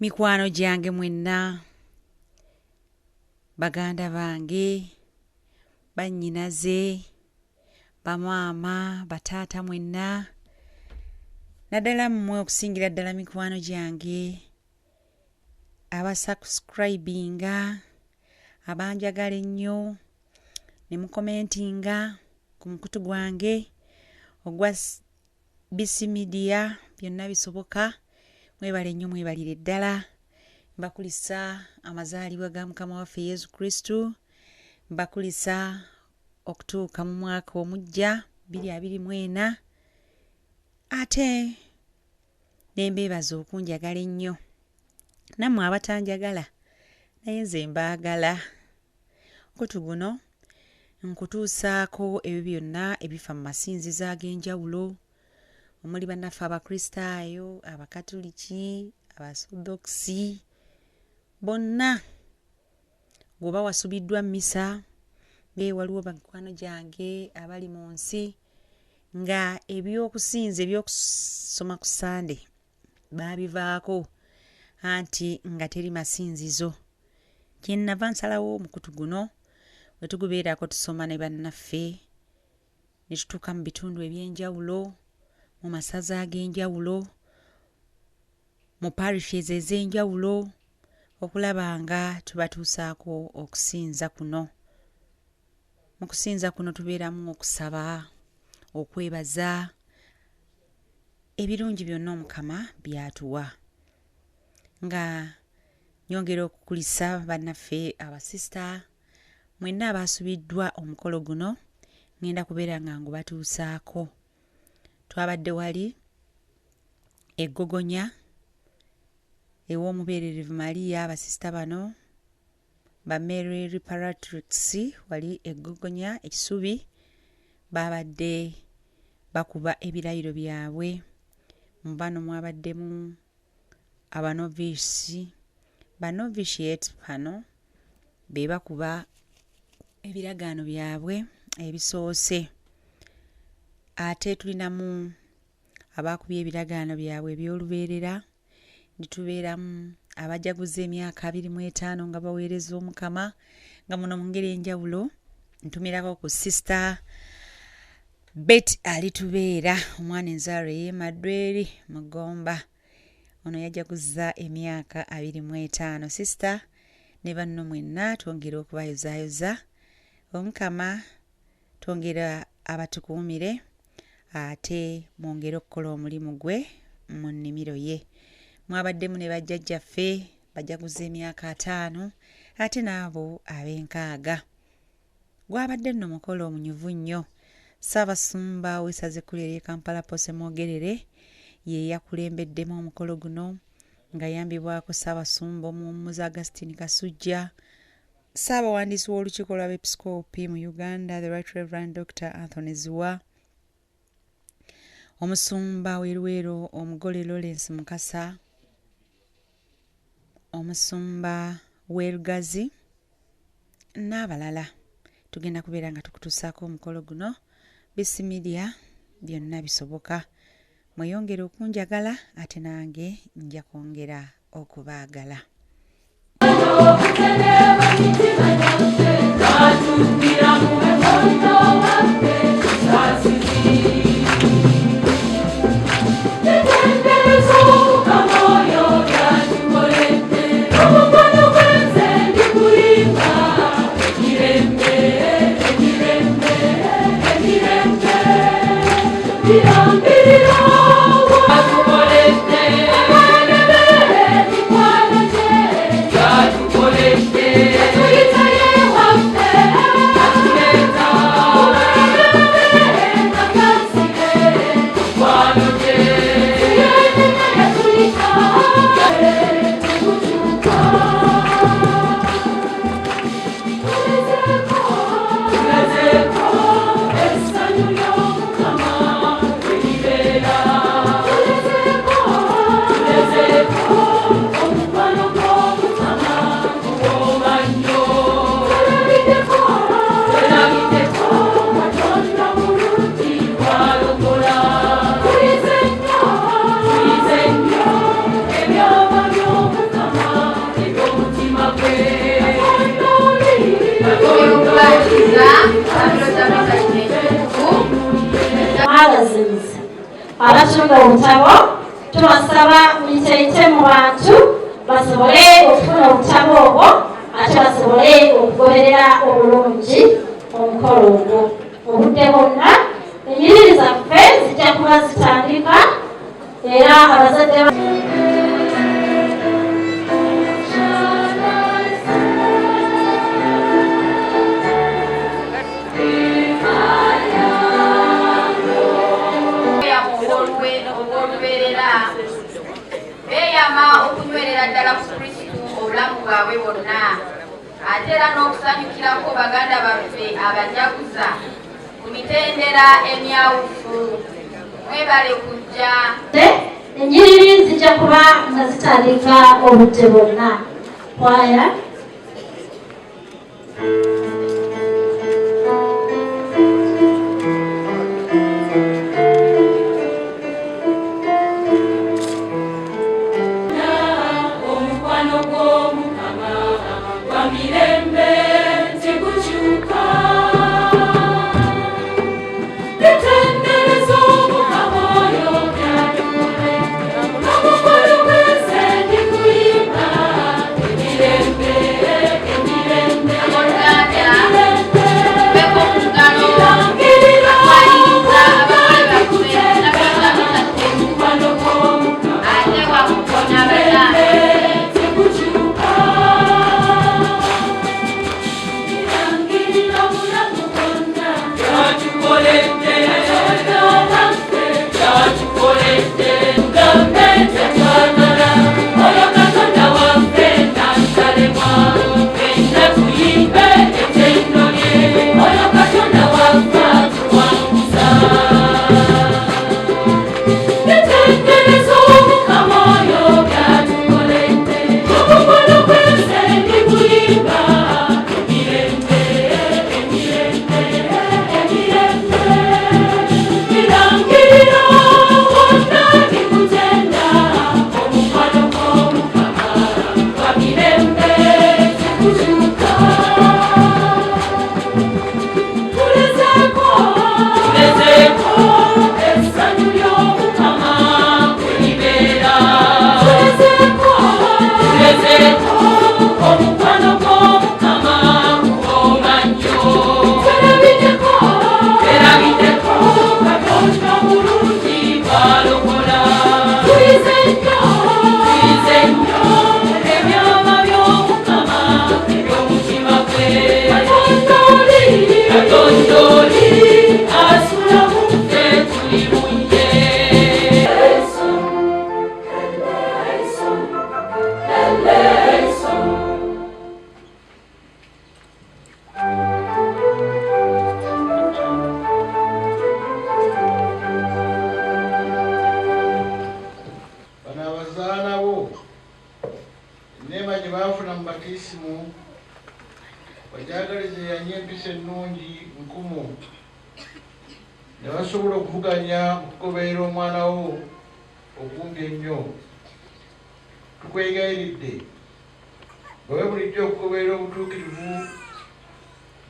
Mikwano gyange mwenna, baganda bange, bannyinaze, bamaama, bataata mwenna, naddala mmwe okusingira ddala mikwano gyange, abasubscribinga, abanjagala ennyo, ne mukomentinga ku mukutu gwange ogwa BC Media byonna bisoboka. Mwebale nnyo, mwebalire ddala. Mbakulisa amazaalibwa ga Mukama waffe Yesu Kristo. Mbakulisa okutuuka mu mwaka omujja 2024. Ate ne mbeebaza okunjagala ennyo. Nammwe abatanjagala naye nze mbaagala. Omukutu guno nkutuusaako ebyo byonna ebifa mu masinzizo ag'enjawulo. Omuli bannaffe abakristaayo, abakatuliki, abasodoksi, bonna bw'oba wasubiddwa mmisa, waliwo mikwano gyange abali mu nsi nga ebyokusinza ebyokusoma ku Sande baabivaako anti nga teri masinzizo. Kyennava nsalawo omukutu guno bwe tugubeerako tusoma ne bannaffe ne tutuuka mu bitundu eby'enjawulo, mu masaza ag'enjawulo, mu parishes ez'enjawulo, okulaba nga tubatuusaako okusinza kuno. Mu kusinza kuno tubeeramu okusaba, okwebaza ebirungi byonna Omukama by'atuwa. Nga nyongera okukulisa bannaffe abasista mwenna abaasubiddwa omukolo guno, ngenda kubeera nga ngubatuusaako. Twabadde wali e Gogonya ew'omubeererivu Maria, abasista bano ba Mary Reparatrix wali e Gogonya ekisubi, babadde bakuba ebirayiro byabwe. Mu bano mwabaddemu abanovisi, banovitiate pano be bakuba ebiragaano byabwe ebisoose. Ate tulinamu abaakubye ebiragaano byabwe eby'olubeerera, ne tubeeramu abajaguza emyaka 25 nga baweereza Omukama, nga muno mu ngeri enjawulo. Ntumirako ku Sister Bet alitubeera, omwana enzaalwa ey'Emadweri Mugomba. Ono yajaguza emyaka 25. Sister ne banno mwenna twongera okubayozaayoza. Omukama twongera abatukuumire, ate mwongere okukola omulimu gwe mu nnimiro ye. Mwabaddemu ne bajjajjaffe bajaguza emyaka 5, ate n'abo ab'enkaaga. Gwabadde nno mukolo omunyuvu nnyo. Ssaabasumba w'essaza ekkulu ery'e Kampala Pose Mwogerere ye yakulembeddemu omukolo guno, ng'ayambibwako Ssaabasumba Omuwummuzi Augustine Kasujja, Ssaabawandiisi w'Olukiiko lw'Abeepiskoopi mu Uganda, the Right Reverend Dr. Anthony Ziwa, Omusumba w'Eluweero Omugole Lawrence Mukasa, Omusumba w'Erugazi n'abalala. Tugenda kubeera nga tukutuusaako omukolo guno. BC Media byonna bisoboka. Mweyongere okunjagala, ate nange nja kwongera okubaagala. abaziyiza abatunda obutabo tubasaba muyiteeyite mu bantu basobole okufuna obutabo obwo ate basobole okugoberera obulungi omukolo ogwo obudde bwonna. Ennyiriri zaffe zijja kuba zitandika era abazadde beeyama okunywerera ddala ku Kristo obulamu bwabwe bwonna ate era n'okusanyukirako baganda baffe abajaguza ku mitendera emyawufu. Mwebale kujja. ennyiriri zijja kuba nga zitandika obudde bwonna. Kwaya ne basobola okuvuganya okugoberera omwana wo okungi ennyo. Tukwegayiridde bawe bulijjo okugoberera obutuukirivu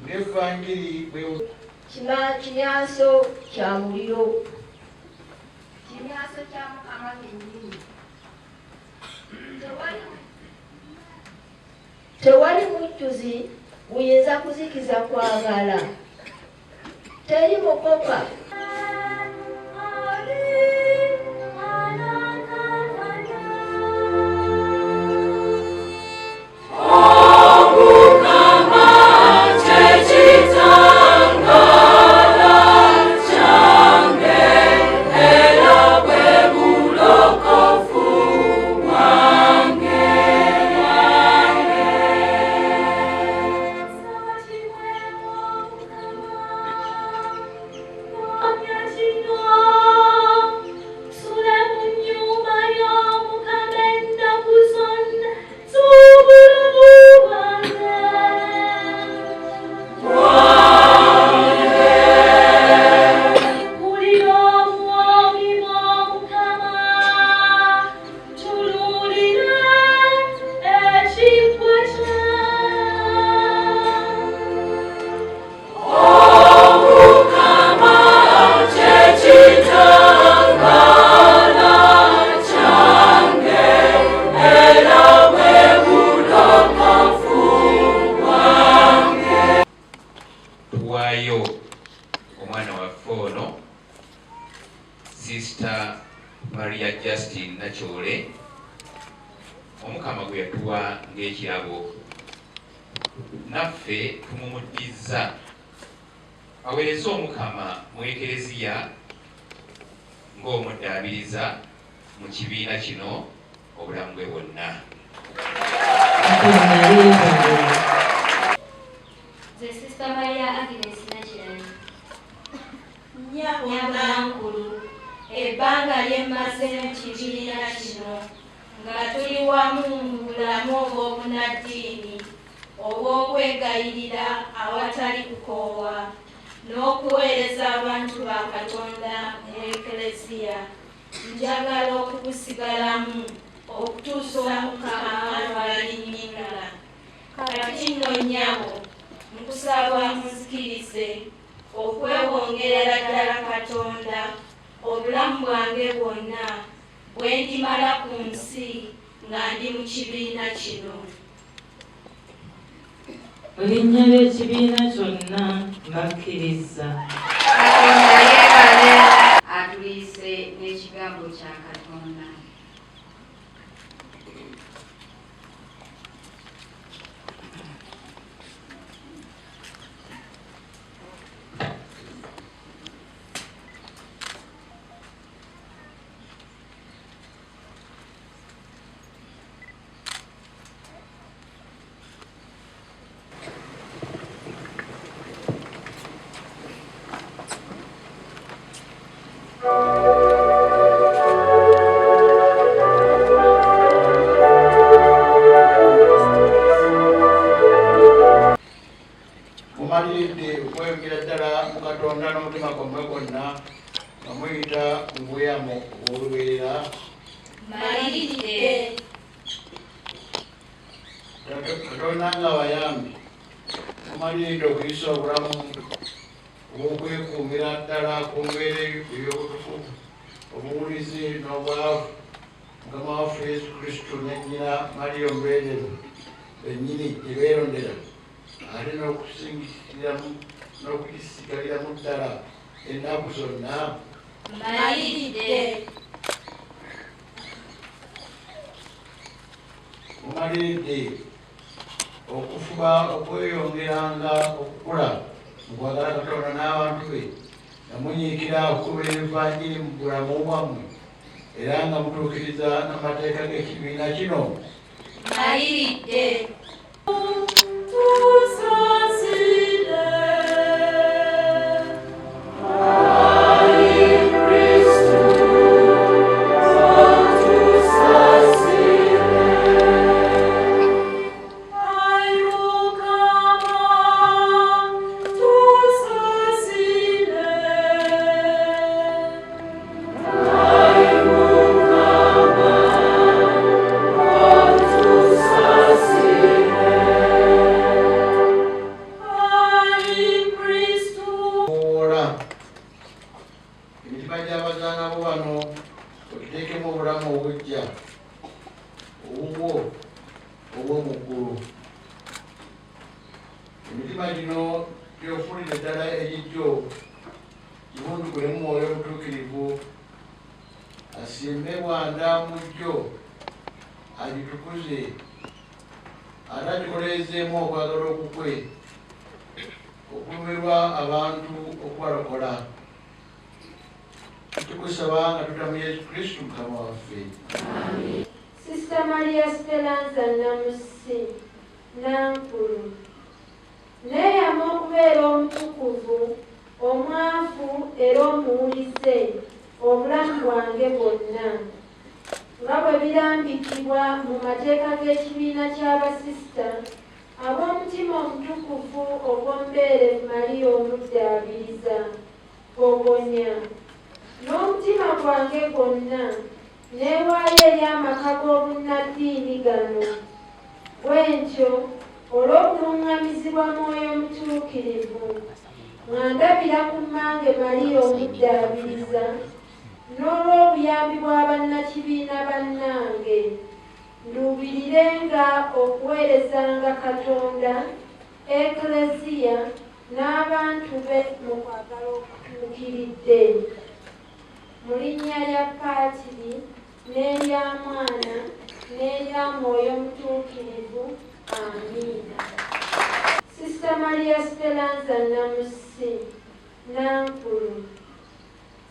ng'evangiri bwe kinyaso kya muliro, kinyaso kya Mukama kennyini. Tewali mujjuzi guyinza kuzikiza kwagala, teri mukoka Sister Maria Justin Nachole omukama gwe yatuwa ng'ekirabo naffe tumumuddiza aweereze omukama mu ekereziya ng'omuddaabiriza mu kibiina kino obulamu bwe bwonna. Nze Sister Maria Agnes Nakirani Nyankulu ebbanga lyemmaze mu kibiina kino nga tuli wamu mu bulamu obw'obunaddiini obw'okwegayirira awatali kukoowa n'okuweereza abantu ba Katonda mu Eklesiya. Njagala okugusigalamu okutuusa Omukama lw'alinnyonnyola. Kati nno nnyabo nkusaba munzikirize okwewongerera ddala Katonda obulamu bwange bwonna bwe ndimala ku nsi nga ndi mu kibiina kino. Erinnya ly'ekibiina kyonna mbakkiriza. Katonda yeebale atuliise n'ekigambo kya Katonda. Mumalidde okweyongera ddala mu Katonda n'omutima gwammwe gwonna nga muyita mu bweyamo obw'olubeerera. Maliridde. Katonda ng'abayambi mumalidde okuyisa obulamu obw'okwekuumira ddala ku mbeera ey'obutukuvu obuwulizi n'obwavu Mukama waffe Yesu Kristo ne nnyina Mariya omubeerero bennyini gye beerondera ate n'okugisigaliramu ddala ennaku zonna. Maliridde. Mumaliridde okufuba okweyongeranga okukula mu kwagala Katonda n'abantu be nga munyiikira okukubira evanjiri mu bulamu bwammwe era nga mutuukiriza n'amateeka g'ekibiina kino. Maliridde. Emitima gy'abazaana bo bano okiteekemu obulamu obujja obubwo obw'omu ggulu. Emitima gino gyofuulire ddala egijjo gibundugulemu mwoyo omutuukirivu asimbe bwanda mu jjo agitukuze ate agikoleezeemu okwagala okukwe okulumirwa abantu okubalokola. Tukusaba nga tutamu Yesu Kristo Mukama waffe. Sister Maria Speranza Namusi Nankulu neeyama okubeera omutukuvu omwavu era omuwulize obulamu bwange bwonna nga bwe birambikibwa mu mateeka g'ekibiina ky'abasisita ab'omutima omutukuvu ogw'omubeerevu Maria omuddaabiriza Gogonya. N'omutima gwange gwonna neewaayo eri amaka g'obunnaddiini gano bwe ntyo olw'okuluŋŋamizibwa mwoyo omutuukirivu nga ndabira ku mmange Maria omuddaabiriza n'olw'obuyambi bw'abannakibiina bannange nduubirirenga okuweerezanga Katonda, Eklesiya n'abantu be mu kwagala okutuukiridde. mu linnya lya Paatiri n'erya Mwana n'erya Mwoyo Mutuukirivu. Amiina. Sista Maria Speranza Namusi Nankulu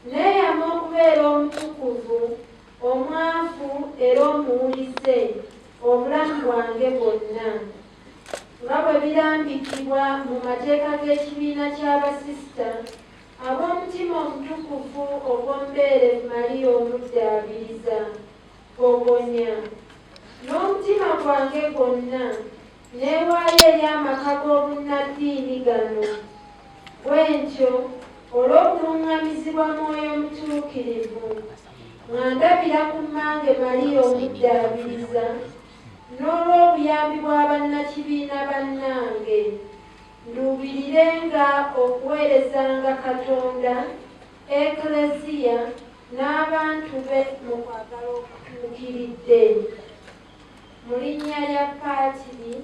neeyama okubeera omutukuvu, omwavu era omuwulize obulamu bwange bwonna, nga bwe birambikibwa mu mateeka g'ekibiina ky'abasisita ab'omutima omutukuvu ogw'omubeerevu Maria Omuddaabiriza Gogonya. N'omutima gwange gwonna neewaayo eri amaka g'obunnaddiini gano, bwentyo olw'okuluŋŋamizibwa Mwoyo Mutuukirivu nga ndabira ku mmange Maria Omuddaabiriza n'olw'obuyambi bw'abannakibiina bannange, nduubirirenga okuweerezanga Katonda, Eklezia n'abantu be mu kwagala okutuukiridde. Mu linnya lya Paatiri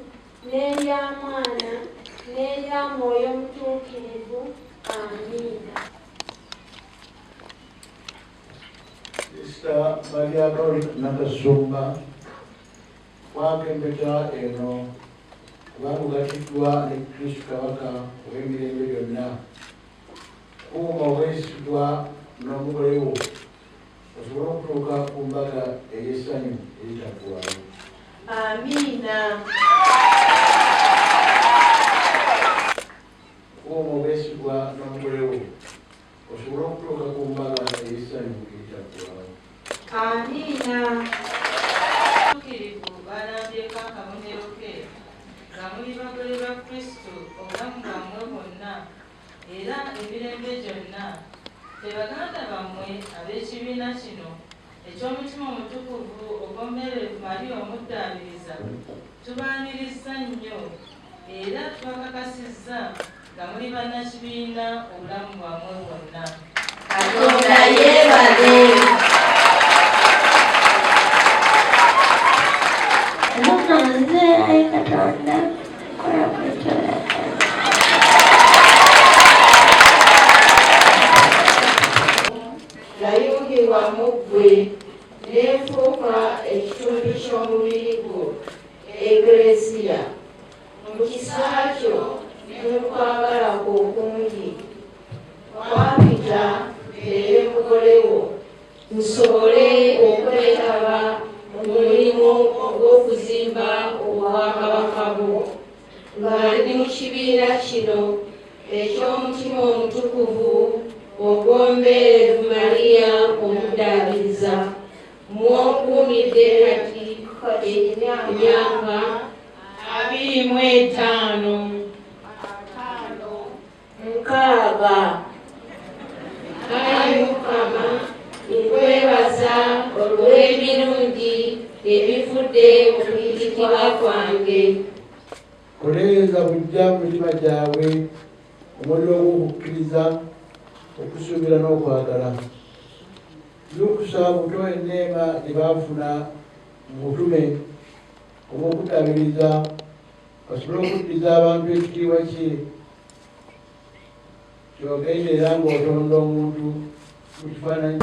n'erya Mwana n'erya Mwoyo Mutuukirivu. Amiina. Sista Maria Nakasumba twakembeta eno kubanga ogatiddwa ne Kristo Kabaka ow'emirembe byonna. Kuuma obwesigwa n'omugole wo osobole okutuuka ku mbaga ey'essanyu eritaggwaayo. Amiina. Kuuma obwesigwa n'omugole wo osobole okutuuka ku mbaga ey'essanyu eritaggwaayo. Amiina. Tuukirivu balambyeko akabonero ke nga muli bagole ba Kristo obulamu bwammwe bwonna era emirembe gyonna. Baganda bammwe ab'ekibiina kino eky'omutima omutukuvu ogw'omubeerevu Maria Omuddaabiriza, tubaaniriza nnyo era tubakakasizza nga muli bannakibiina obulamu bwammwe bwonna. Katonda yeebale. Nze ayi Katonda kola kwetola. Nayungibwa mu ggwe n'enfuuka ekitundu ky'omubiri gwo, Eklezia. Mu kisa kyo n'okwagala kwo okungi kwapita mbere mugole wo, nsobole okwetaba mu mulimu ogw'okuzimba obwakabaka bwo, nga ndi mu kibiina kino eky'omutima omutukuvu ogw'omubeerevu Maria Omuddaabiriza, mw'onkuumidde kati emyaka 25. Nkaaga. Ayi Mukama, nkwebaza olw'ebirungi ebivudde mu kuyitibwa kwange. Koleeza buggya mu mitima gyabwe omuliro gw'okukkiriza, okusuubira n'okwagala. Zuukusa buto enneema gye baafuna mu butume obw'okuddaabiriza, basobole okuddiza abantu ekitiibwa kye kyogenderera ng'otonda omuntu mu kifaananyi.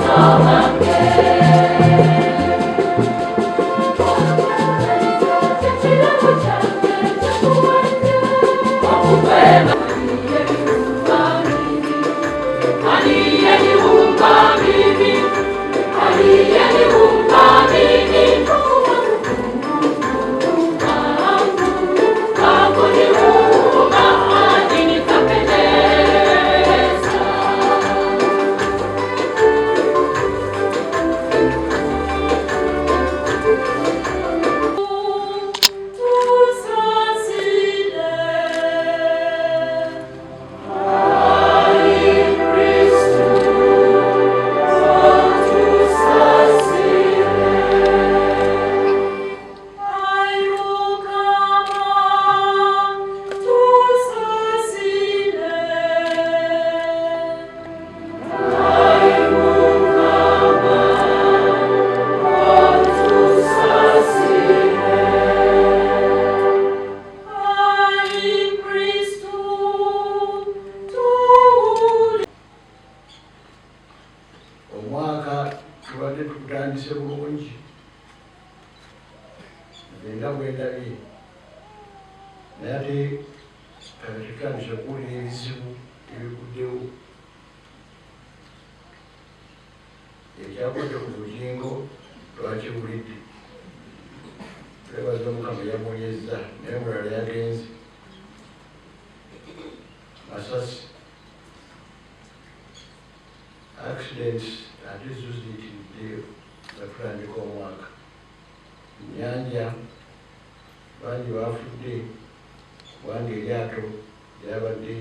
tubadde tukutandise bulungi nga bwendabye naye ate tutandise okuwulira ebizibu ebiguddewo ekyakodde ku bugingo twakiwulidde twebaza Mukama yamunyeza naye mulala yagenze Masasi accidents ate zuziyitiridde nga tutandika omwaka Nyanja bangi bafudde kubanga eryato lyabadde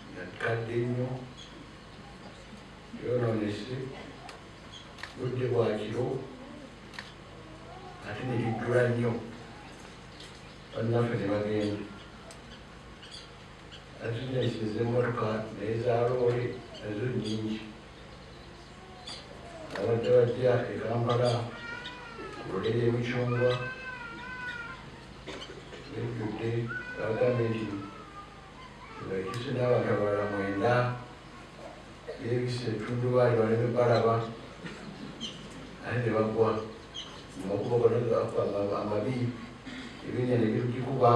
nga kadde nnyo lyonoonese budde bwa kiro ate ne lijjula nnyo bannaffe ne bagenda accidents ez'emmotoka naye za loole nazo nnyingi abadde bajja e Kampala kulolera emicungwa bejjudde bagambye nti bakise n'abantu abalala 9 beebise ettundubaali baleme balaba ate ne bagwa mumakuba gano amabi ebinnya ne bigikuba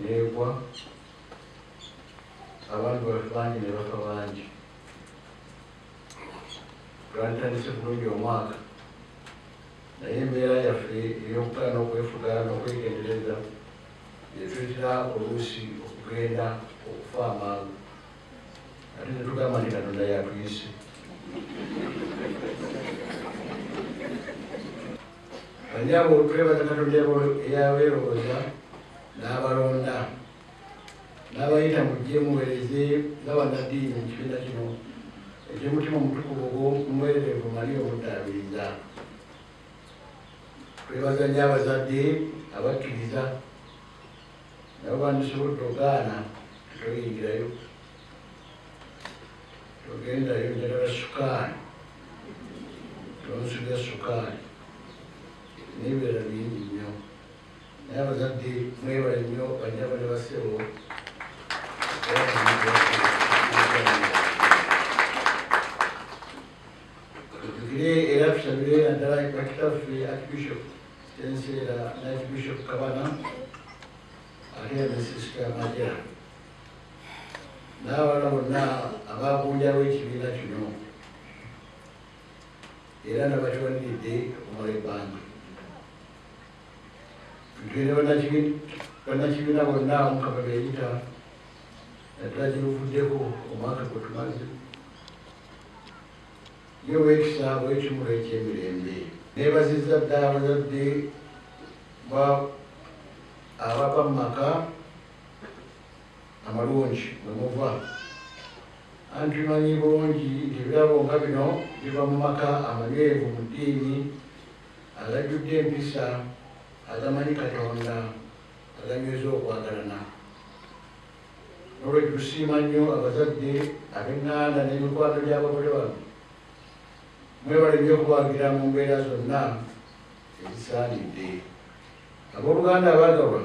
neegwa abantu bangi ne bafa bangi twatandise bulungi omwaka naye embeera yaffe ey'okugaana okwefuga n'okwegendereza yetuyitira oluusi okugenda okufa amangu ate netugamba nti Katonda yatuyise banyabo twebaza Katonda eyabeerowooza n'abalonda n'abayita mujje muweereze nga bannaddiini mu kibiina kino eky'omutima omutukuvu ogw'omuweererevu mali omuddaabiriza twebaza nnyo abazadde abakkiriza nabo bandisobodde ogaana toyingirayo togendayo njagala sukaali tonsubya sukaali n'ebirala bingi nnyo naye abazadde mwebale nnyo banyabo ne basebo era tusabire naddala bakitaffe Archbishop Stenseera ne Archbishop Kabana ate ne Sister Majera n'abalala bonna abagunjawo ekibiina kino era nabatuwaniridde okumala ebbanga tutwire bannakibiina bonna Mukama beeyita naddala gibuvuddeko omwaka gwe tumaze ye wekisa bwekimula ekyemirembe neebazizza ddala abazadde abava mu maka amalungi mwemuva anti tumanyi bulungi nti ebirabo nga bino biva mu maka amanywevu mu ddiini agajjudde empisa agamanyi Katonda aganyweza okwagalana nolwekyo tusiima nnyo abazadde ab'eŋŋanda n'emikwano gy'abagole bano mwebale nnyo okubawagira mu mbeera zonna ezisaanidde abooluganda abaagalwa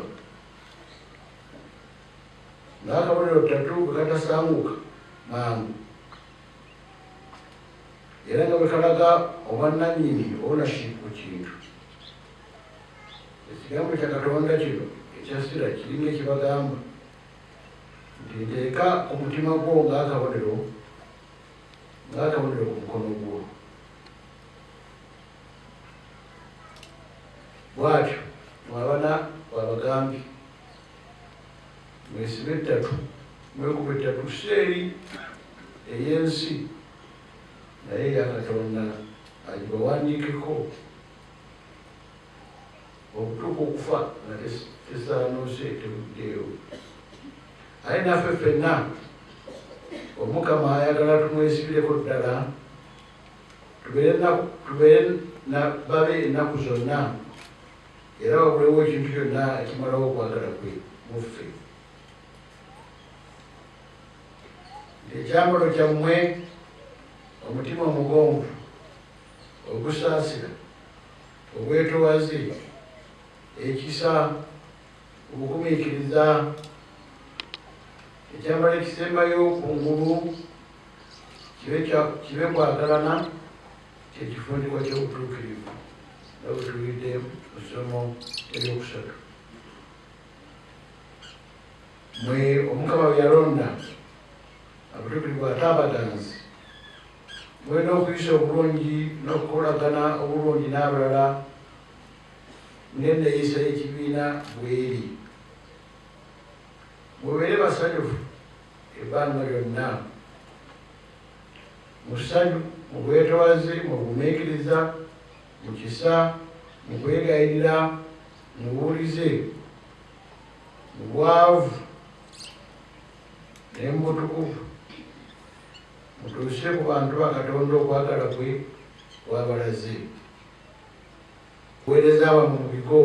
ng'akabonero 3 bwe katasanguka mangu era nga bwe kalaga obwannannyini ownership ku kintu ekigambo kya Katonda kino ekyasira kiringa ekibagamba nti nteeka ku mutima gwo ng'akabonero ku mukono gwo bwatyo mwabana bwabagambye mwesibe 3 mwekuba 3 seeri ey'ensi naye eya Katonda agibawandiikeko okutuuka okufa nga tesaanuuse tebuddeewo aye naffe ffenna Omukama ayagala tumwesibireko ddala tubeere babe ennaku zonna era wabulewo ekintu kyonna ekimalawo okwagala kwe muffe ekyambalo kyammwe omutima omugonvu ogusaasira obwetowaze ekisa obugumiikiriza ekyambalo ekisembayo kungulu kibe kwagalana kyekifundikwa ky'obutuukirivu nga bwe tuwidde mu ssomo eryokusatu. Mwe Omukama bwe yalonda abatuukirivu ataabaganzi, mulina okuyisa obulungi n'okukolagana obulungi n'abalala ng'enneeyisa y'ekibiina bw'eri. Mubeere basanyufu ebbanga lyonna, mu ssanyu, mu bwetoowaze, mu bugumiikiriza, mu kisa, mu kwegayirira, mu buwulize, mu bwavu ne mu butukuvu. Mutuuse ku bantu ba Katonda okwagala kwe kwabalaze. Kuweereza abamu mu bigo,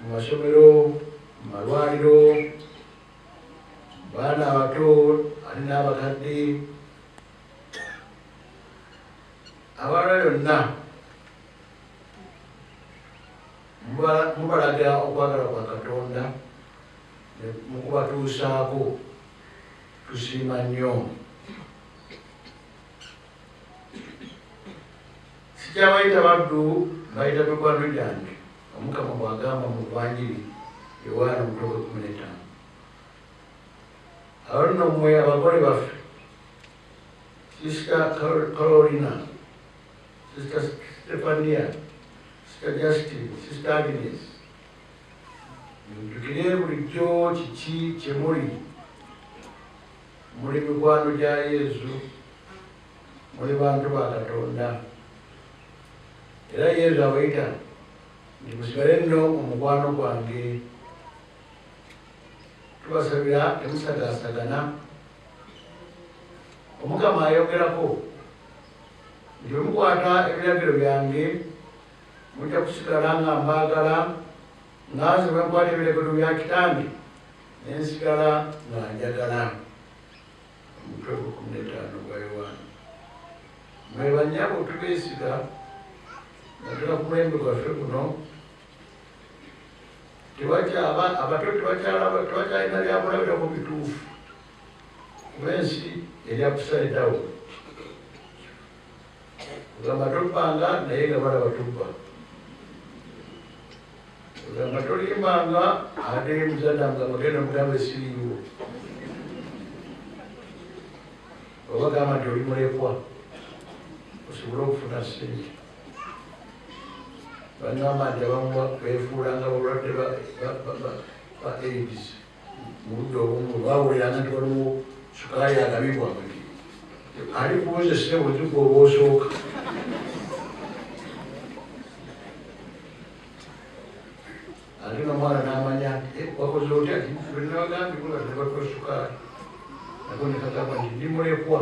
mu masomero, mu malwaliro, baana abato ate n'abakadde, abalala yonna mubalaga okwagala kwa Katonda mu kubatuusaako. Tusiima nnyo. Sikyabayita baddu, bayita mikwano gyange. Omukama bw'agamba mu Evanjiri Yowaana 15. Abaluno mmwe abagole baffe, Sister Carolina, Sister Stefania, Sister Justin, Sister Agnes, mujjukire bulijjo kiki kye muli mikwano gya Yesu, muli bantu ba Katonda. Era Yesu abayita nti musigale nno omukwano gwange. Tubasabira temusagaasagana. Omukama ayogerako nti bwe mukwata ebiragiro byange mujja kusigala nga mbaagala, nga nze bwe nkwata ebiragiro bya Kitange ne nsigala nga njagala. Omutwe 15 gwa Yowaana. Mwe bannyabo tubeesiga nga tula ku mulembe gwaffe guno, abato tebakyalina byabulabirako bituufu kuba ensi erya kusalidawo. Kugamba tobbanga naye nga balaba tubba. Kugamba tolimbanga ate muzadde nga mugenda omugamba esiriiwo. Oba gamba nti oli mulekwa osobole okufuna ssente. Bangamba nti abamu beefuulanga balwadde ba AIDS mu budde obumu, baawuliranga nti waliwo sukaali agabibwa ali kubuuza ssebo zigwa oba osooka. Ate n'omwana n'amanya wakoze otya benabagambye kuladde batwa sukaali, nako ne kagamba nti ndi mulekwa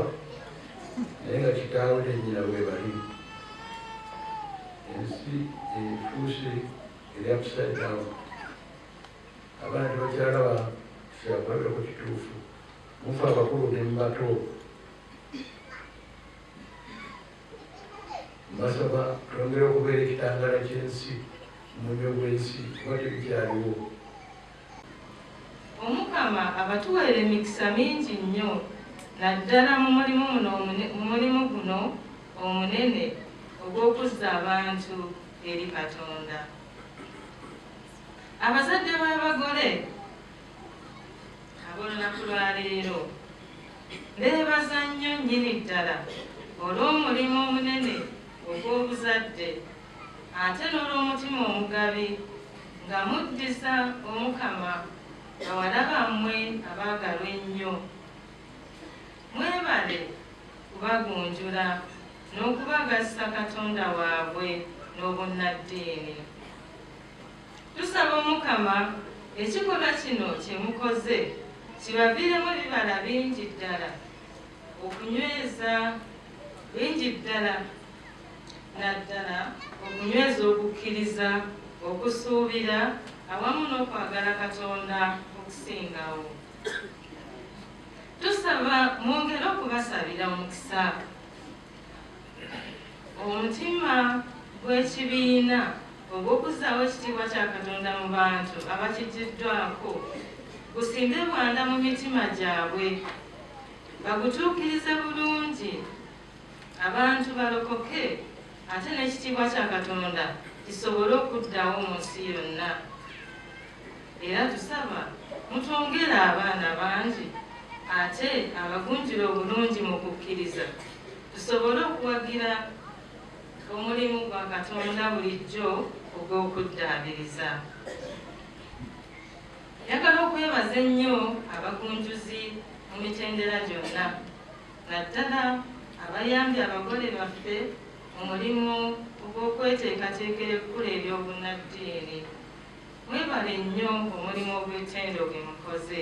naye nga kitaawe ne nnyina bwe bali. Ensi efuuse eri upside down. Abaana tebakyalaba kyakulabirako kituufu. Mufe abakulu ne mu bato. Mbasaba twongere okubeera ekitangaala ky'ensi mu munywa gw'ensi kuba tebikyaliwo. Omukama abatuweera emikisa mingi nnyo, naddala mu mulimu guno omunene ogw'okuzza abantu eri Katonda. Abazadde b'abagole ab'olunaku lwaleero beebaza nnyo nnyini ddala olw'omulimu omunene ogw'obuzadde, ate n'olw'omutima omugabi nga muddiza Omukama bawala bammwe abaagalwa ennyo. Mwebale kubagunjula n'okubagasa Katonda waabwe n'obunnaddiini. Tusaba Omukama ekikolwa kino kye mukoze kibaviiremu ebibala bingi ddala, okunyweza bingi ddala, naddala okunyweza okukkiriza, okusuubira awamu n'okwagala Katonda okusingawo. Tusaba mwongere okubasabira omukisa, omutima gw'ekibiina ogw'okuzzaawo ekitiibwa kya Katonda mu bantu abakiggyiddwako gusimbe bwanda mu mitima gyabwe, bagutuukirize bulungi abantu balokoke ate n'ekitiibwa kya Katonda kisobole okuddawo mu nsi yonna. Era tusaba mutwongere abaana bangi ate abagunjula obulungi mu kukkiriza tusobole okuwagira omulimu gwa Katonda bulijjo ogw'okuddaabiriza. Njagala okwebaza ennyo abagunjuzi mu mitendera gyonna, naddala abayambye abagole baffe mu mulimu ogw'okweteekateekera ekkula ery'obunnaddiini. Mwebale nnyo omulimu ogw'ettendo gwe mukoze.